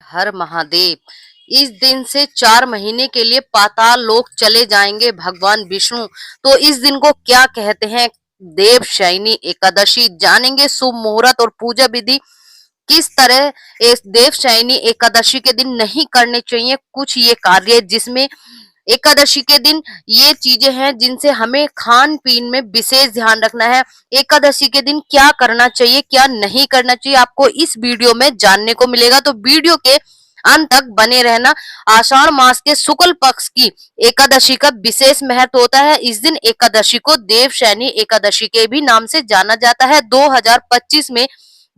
हर महादेव। इस दिन से 4 महीने के लिए पाताल लोक चले जाएंगे भगवान विष्णु। तो इस दिन को क्या कहते हैं? देवशयनी एकादशी। जानेंगे शुभ मुहूर्त और पूजा विधि। किस तरह इस देवशयनी एकादशी के दिन नहीं करने चाहिए कुछ ये कार्य, जिसमें एकादशी के दिन ये चीजें हैं जिनसे हमें खान पीन में विशेष ध्यान रखना है। एकादशी के दिन क्या करना चाहिए, क्या नहीं करना चाहिए, आपको इस वीडियो में जानने को मिलेगा। तो वीडियो के अंत तक बने रहना। आषाढ़ मास के शुक्ल पक्ष की एकादशी का विशेष महत्व होता है। इस दिन एकादशी को देवशयनी एकादशी के भी नाम से जाना जाता है। 2025 में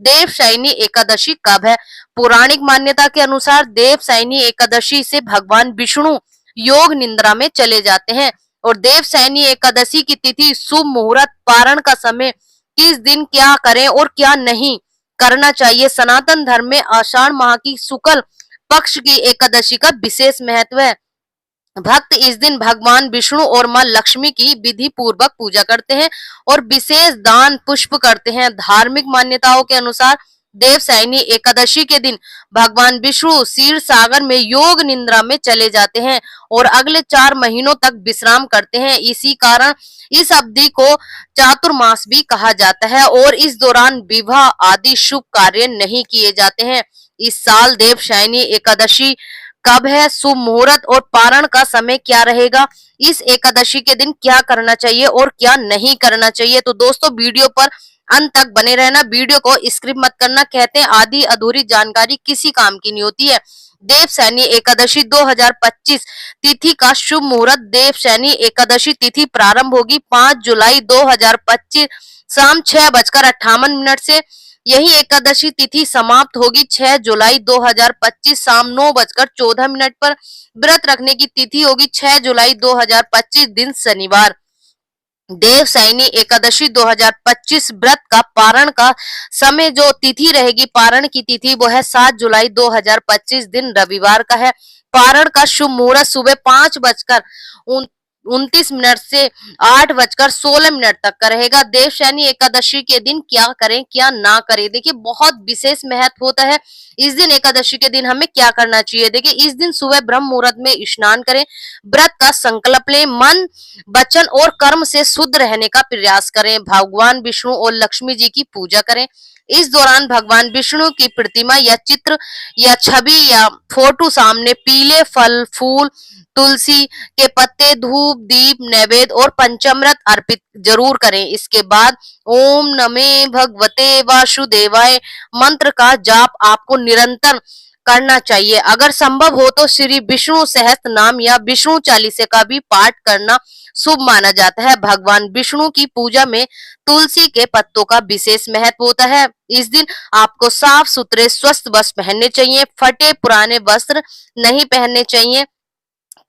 देवशयनी एकादशी कब है? पौराणिक मान्यता के अनुसार देवशयनी एकादशी से भगवान विष्णु योग निद्रा में चले जाते हैं। और देवशयनी एकादशी की तिथि, शुभ मुहूर्त, पारण का समय, किस दिन क्या करें और क्या नहीं करना चाहिए। सनातन धर्म में आषाढ़ माह की शुक्ल पक्ष की एकादशी का विशेष महत्व है। भक्त इस दिन भगवान विष्णु और मां लक्ष्मी की विधि पूर्वक पूजा करते हैं और विशेष दान पुष्प करते हैं। धार्मिक मान्यताओं के अनुसार देवशयनी एकादशी के दिन भगवान विष्णु क्षीर सागर में योग निद्रा में चले जाते हैं और अगले 4 महीनों तक विश्राम करते हैं। इसी कारण इस अवधि को चातुर्मास भी कहा जाता है और इस दौरान विवाह आदि शुभ कार्य नहीं किए जाते हैं। इस साल देवशयनी एकादशी कब है? शुभ मुहूर्त और पारण का समय क्या रहेगा? इस एकादशी के दिन क्या करना चाहिए और क्या नहीं करना चाहिए? तो दोस्तों वीडियो पर अंत तक बने रहना, वीडियो को स्किप मत करना। कहते हैं आधी अधूरी जानकारी किसी काम की नहीं होती है। देवशयनी एकादशी 2025 तिथि का शुभ मुहूर्त। देवशयनी एकादशी तिथि प्रारंभ होगी 5 जुलाई 2025 शाम 6:58 से। यही एकादशी तिथि समाप्त होगी 6 जुलाई 2025 शाम 9:14 पर। व्रत रखने की तिथि होगी 6 जुलाई 2025 दिन शनिवार। देवशयनी एकादशी 2025 व्रत का पारण का समय, जो तिथि रहेगी पारण की तिथि, वो है 7 जुलाई 2025 दिन रविवार का है। पारण का शुभ मुहूर्त सुबह 5:29 से 8:16 तक का रहेगा। देवशयनी एकादशी के दिन क्या करें क्या ना करें, देखिए बहुत विशेष महत्व होता है। इस दिन एकादशी के दिन हमें क्या करना चाहिए? देखिए इस दिन सुबह ब्रह्म मुहूर्त में स्नान करें, व्रत का संकल्प लें, मन वचन और कर्म से शुद्ध रहने का प्रयास करें, भगवान विष्णु और लक्ष्मी जी की पूजा करें। इस दौरान भगवान विष्णु की प्रतिमा या चित्र या छवि या फोटो सामने पीले फल, फूल, तुलसी के पत्ते, धूप, दीप, नैवेद्य और पंचामृत अर्पित जरूर करें। इसके बाद ओम नमे भगवते वासुदेवाय मंत्र का जाप आपको निरंतर करना चाहिए। अगर संभव हो तो श्री विष्णु सहस्त्र नाम या विष्णु चालीसा का भी पाठ करना शुभ माना जाता है। भगवान विष्णु की पूजा में तुलसी के पत्तों का विशेष महत्व होता है। इस दिन आपको साफ सुथरे स्वस्थ वस्त्र पहनने चाहिए, फटे पुराने वस्त्र नहीं पहनने चाहिए।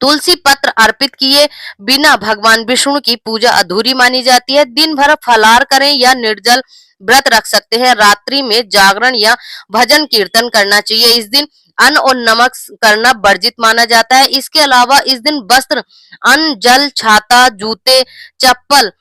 तुलसी पत्र अर्पित किए बिना भगवान विष्णु की पूजा अधूरी मानी जाती है। दिन भर फलाहार करें या निर्जल व्रत रख सकते हैं। रात्रि में जागरण या भजन कीर्तन करना चाहिए। इस दिन अन्न और नमक करना वर्जित माना जाता है। इसके अलावा इस दिन वस्त्र, अन्न, जल, छाता, जूते, चप्पल,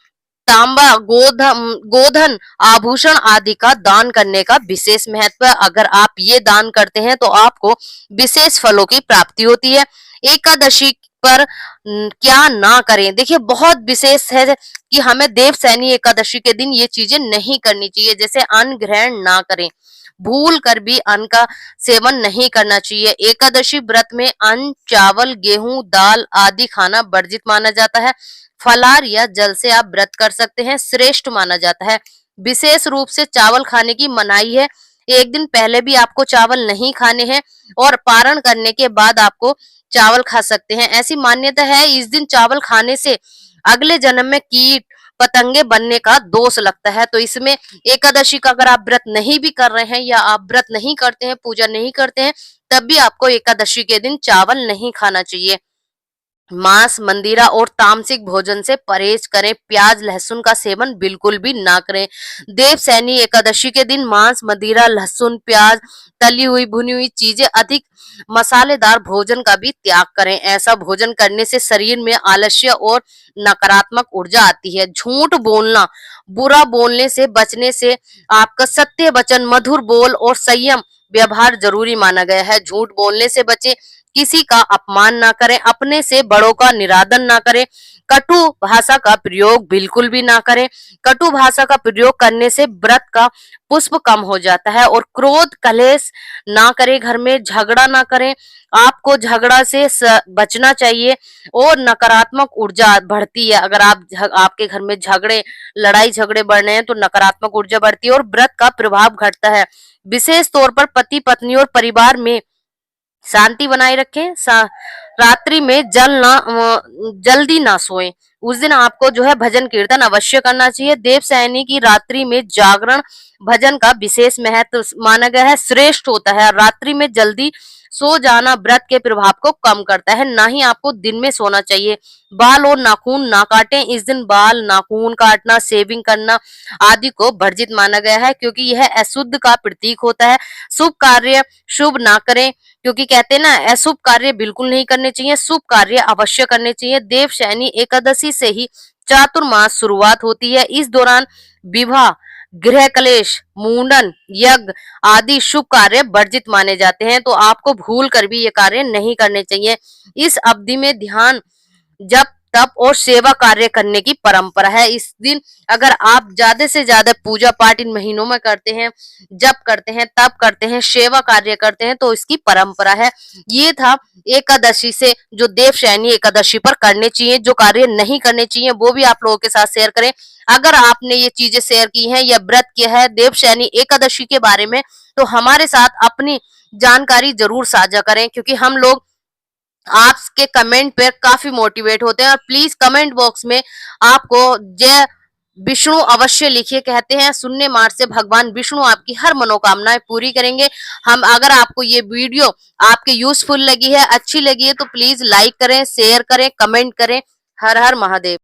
तांबा, गोधन, आभूषण आदि का दान करने का विशेष महत्व है। अगर आप ये दान करते हैं तो आपको विशेष फलों की प्राप्ति होती है। एकादशी पर क्या ना करें, देखिए बहुत विशेष है कि हमें देवशयनी एकादशी के दिन ये चीजें नहीं करनी चाहिए। जैसे अन्न ग्रहण ना करें, भूल कर भी अन्न का सेवन नहीं करना चाहिए। एकादशी व्रत में अन्न, चावल, गेहूं, दाल आदि खाना वर्जित माना जाता है। फलाहार या जल से आप व्रत कर सकते हैं, श्रेष्ठ माना जाता है। विशेष रूप से चावल खाने की मनाही है। एक दिन पहले भी आपको चावल नहीं खाने हैं और पारण करने के बाद आपको चावल खा सकते हैं। ऐसी मान्यता है इस दिन चावल खाने से अगले जन्म में कीट पतंगे बनने का दोष लगता है। तो इसमें एकादशी का अगर आप व्रत नहीं भी कर रहे हैं या आप व्रत नहीं करते हैं, पूजा नहीं करते हैं, तब भी आपको एकादशी के दिन चावल नहीं खाना चाहिए। मांस, मंदिरा और तामसिक भोजन से परहेज करें। प्याज, लहसुन का सेवन बिल्कुल भी ना करें। देवशयनी एकादशी के दिन मांस, मदिरा, लहसुन, प्याज, तली हुई भुनी हुई चीजें, अधिक मसालेदार भोजन का भी त्याग करें। ऐसा भोजन करने से शरीर में आलस्य और नकारात्मक ऊर्जा आती है। झूठ बोलना, बुरा बोलने से बचने से आपका सत्य वचन, मधुर बोल और संयम व्यवहार जरूरी माना गया है। झूठ बोलने से बचे, किसी का अपमान ना करें, अपने से बड़ों का निरादर ना करें, कटु भाषा का प्रयोग बिल्कुल भी ना करें। कटु भाषा का प्रयोग करने से व्रत का पुष्प कम हो जाता है। और क्रोध कलेश ना करें, घर में झगड़ा ना करें। आपको झगड़ा से बचना चाहिए और नकारात्मक ऊर्जा बढ़ती है। अगर आपके घर में लड़ाई झगड़े बढ़ रहे हैं तो नकारात्मक ऊर्जा बढ़ती है और व्रत का प्रभाव घटता है। विशेष तौर पर पति पत्नी और परिवार में शांति बनाए रखें। रात्रि में जल्दी ना सोएं। उस दिन आपको जो है भजन कीर्तन अवश्य करना चाहिए। देवशयनी की रात्रि में जागरण भजन का विशेष महत्व माना गया है, श्रेष्ठ होता है। रात्रि में जल्दी सो जाना व्रत के प्रभाव को कम करता है। ना ही आपको दिन में सोना चाहिए। बाल और नाखून ना काटें। इस दिन बाल नाखून काटना, शेविंग करना आदि को वर्जित माना गया है, क्योंकि यह अशुद्ध का प्रतीक होता है। शुभ कार्य शुभ ना करें, क्योंकि कहते हैं ना, अशुभ कार्य बिल्कुल नहीं करने चाहिए, शुभ कार्य अवश्य करने चाहिए। देवशयनी एकादशी से ही चातुर्मास शुरुआत होती है। इस दौरान विवाह, गृह कलेश, मुंडन, यज्ञ आदि शुभ कार्य वर्जित माने जाते हैं। तो आपको भूल कर भी ये कार्य नहीं करने चाहिए। इस अवधि में ध्यान, जप, तप और सेवा कार्य करने की परंपरा है। इस दिन अगर आप ज्यादा से ज्यादा पूजा पाठ इन महीनों में करते हैं, जप करते हैं, तप करते हैं, सेवा कार्य करते हैं, तो इसकी परंपरा है। ये था एकादशी से जो देवशयनी एकादशी पर करने चाहिए, जो कार्य नहीं करने चाहिए वो भी आप लोगों के साथ शेयर करें। अगर आपने ये चीजें शेयर की हैं या व्रत किया है देवशयनी एकादशी के बारे में, तो हमारे साथ अपनी जानकारी जरूर साझा करें, क्योंकि हम लोग आपके कमेंट पे काफी मोटिवेट होते हैं। और प्लीज कमेंट बॉक्स में आपको जय विष्णु अवश्य लिखिए। कहते हैं शून्य मार्च से भगवान विष्णु आपकी हर मनोकामनाएं पूरी करेंगे। हम अगर आपको ये वीडियो आपके यूजफुल लगी है, अच्छी लगी है, तो प्लीज लाइक करें, शेयर करें, कमेंट करें। हर हर महादेव।